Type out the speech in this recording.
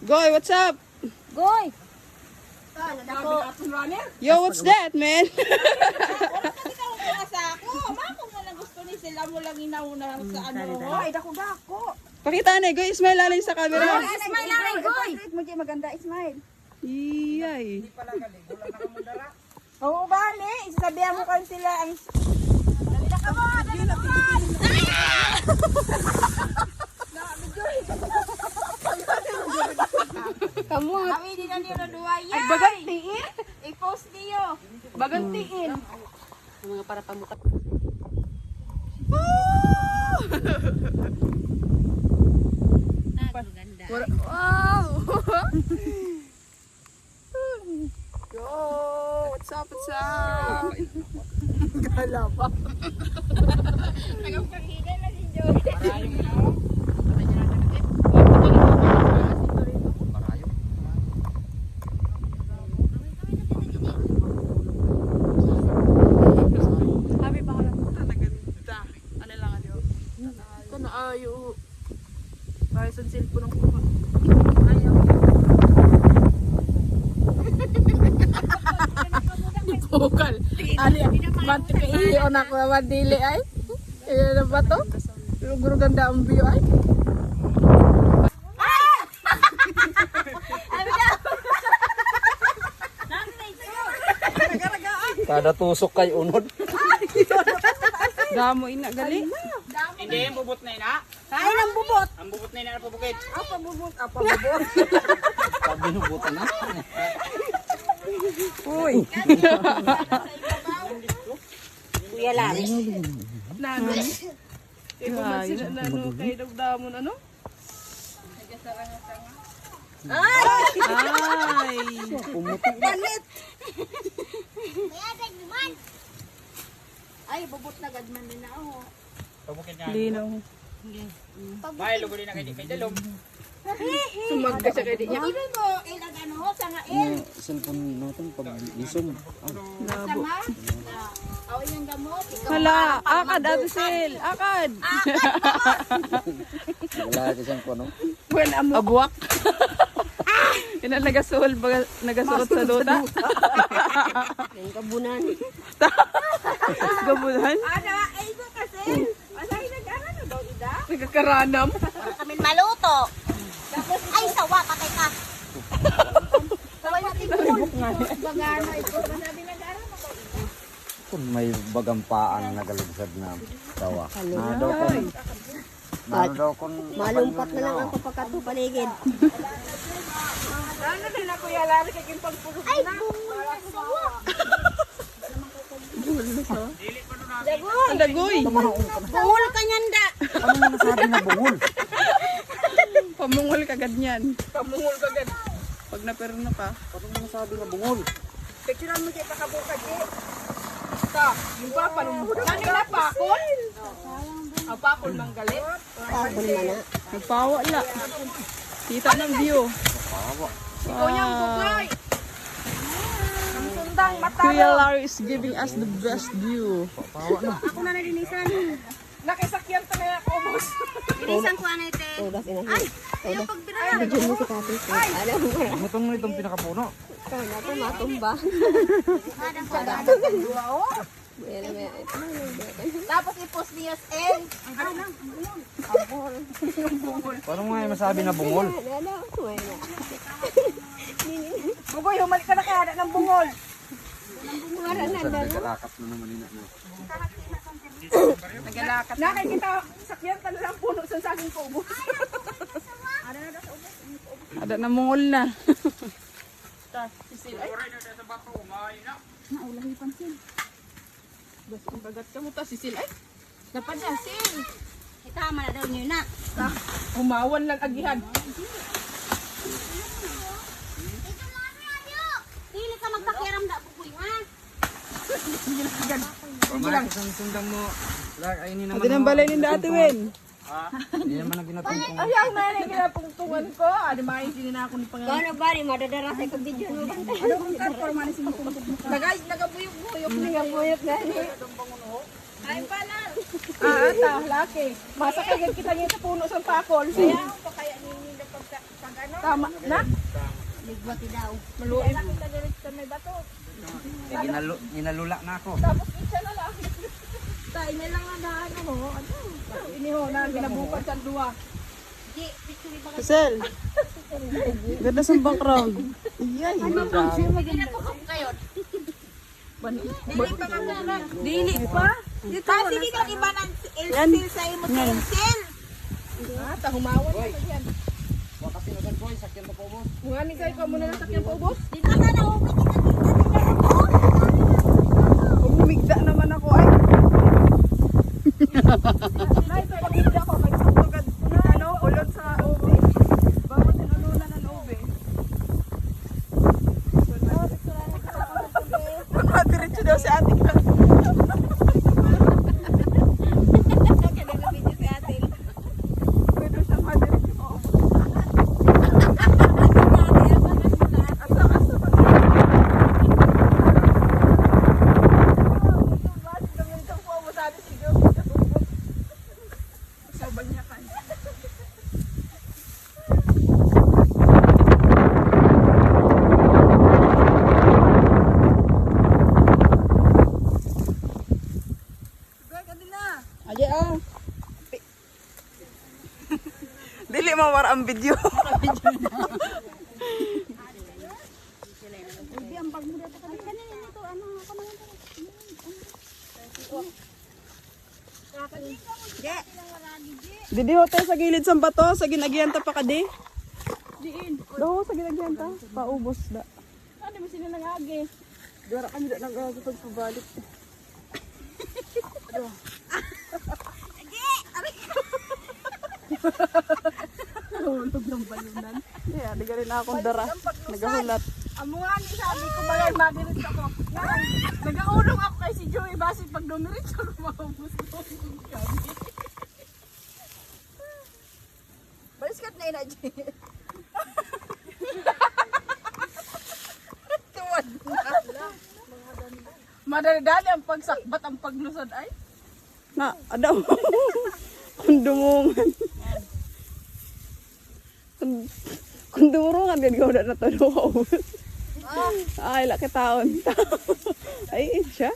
Goy, what's up? Goy! Yo, what's that, man? Sila mo lang inauna sa ano. Ay, dako-dako. Pakita na, Goy. Smile alay sa camera. Smile lang, Goy! Mo di maganda smile. Iyay. Oo, bale. Isasabihan mo kan sila ang Kamu. kami din na nila duwaya. Ay, bagantiin. I-post niyo. Bagantiin. Mga para pamukat. Wow! Yo, what's up, what's up? Gala pa. Nagpakita na si Joey. Happy pa ka lang. Naganda. Ano lang, ano? Ito na ayo. Kahit sa cellphone ng kuha. Ayaw. Bukal. Ali, manti ka iyo na ko madili ay. Iyo na ba to? Guru ganda ang view ay. Kada tusok kay unod. Damo ina gali. Hindi, ang bubot na ina. Kain ang bubot. Ang bubot na ina na pabukid. Apa bubot? Apa bubot? Pag binubutan na. Uy. Kuya lang. Nano. Ay, nano kay damon ano? Ay. Balit. Ay, bubot na gadman din na ako. Pabukid na. Linaw. May lugo din na kay Dalom. Sumag ka siya kay di niya. Hindi mo ilag ano ho, sangain. Cellphone natin pag isum. Labo. Sama. Aw yung gamot. Ikaw Hala, akad Abisil, akad. Wala ka siyang ano. When abuak. Ina nagasuot sa luta. Yung kabunan. Gabulan. Ada, ay ko kasi. Masay nag-ano na daw ida. Nagkakaranam. Kami maluto. Ay, sawa, patay ka. Saway natin bubot. Bagano ito. Masabi nag-ano na daw ida. Kung may bagampaan na nagalugsad na tawa. Na daw kung daw kung Malumpat na lang ako pagkato paligid. Ano din na kuya Larry kay pagpulog na. Ay, sawa. Ang dagoy. Bungol ka nyanda. ano na nasabi na bungol? Pamungol kagad niyan. Pamungol kagad. Pag naperno ka. Ano na nasabi na bungol? Picturean mo kay pakabukad eh. Ta, yung papa nung kanina pakol. Ang pakol mang galit. Tapon na na. Nagpawa la. Kita ng view. Ikaw niyang bugay. Ang sundang mata. Kuya Larry is giving us the best view. Ako na nalinisan. Nakisakyan to na ako, boss. Linisan ko ano ite. Todas inahin. Ayaw pagbira. Medyo mo si Kati. Alam mo. Itong itong pinakapuno. Ikaw na ito matumba. Tapos i-post niya sa L. Paano mo nga masabi na bungol? Bugoy, humalik ka na kaya ng bungol. Nagkalakas na naman ina na. Nagalakat. Nakikita, sakyan ka na lang puno sa saging ko, boss. Ada na mungol na. Naulahi pansin. Bagat ka mo ta sisil ay. Dapat na, sin. Itama na daw niyo na. Humawan lang agihan. Dili ka magpakiram da bukoy ha. Pamay ka sa sundang mo. Ay ini naman. Ate nang balay ni Ate Wen. Hindi naman ang ginatungtong. Ay, ang nanay kinapungtungan ko. Ano ba yung sinin ako ni Pangalan? Gano ba rin madadara sa video mo ba? Ano kung karpor man si Mutungtog mo ka? Nagabuyok-buyok niya. Buyot na ni. Ay, pala. Ata, laki. Masa kaya kita niya sa puno sa pakol. Kaya, kaya Tama na. Ligwati daw. Maluin. Inalula na ako. Tayo na lang ang daan mo. Ano? Iniho na ginabukan sa duwa. Di, picture ba ka? Hazel. Ganda sa background. Yan. Pinatusok kayo. Dili pa. Dito Kasi di ka iba ng ilsil sa imo sa ilsil. Tahumawan na yan. Wala kasi nagad boy, sakyan mo po mo. Mga ni kayo muna na sakyan po, boss. Di ba sana umit kita Umigda naman ako ay. Nay, ito pagigda ko. May tugad na ano, ulod sa ube. Bawat tinulunan ng ube. Diretso daw si ate ka. Pwede siyang madiretso ko. Asa ba? Aje ah. Dili mawar ang video. Di ang bag mo dito ka. Kanina nito ano ako naman. Didi hotel sa gilid sa bato, sa ginagyanta pa ka di. Diin. Do sa ginagyanta, paubos da. Ano mo sila nangagi? Dara kami da nangagi pag pabalik. Hulog ng balunan. Yeah, di ka rin akong dara. Nagahulat. Amo nga ni sabi ko bagay madiretso ako. Ngayon, nagaulong ako kay si Joey base pag dumiretso ako maubos ko. Baliskat na ina, Joey. Tuwad na. Madali-dali ang pagsakbat ang paglusad ay. Na, adam. Kung dumungan. Kung dumurungan, ganyan ko na natanong. Ay, laki taon. Ay, siya.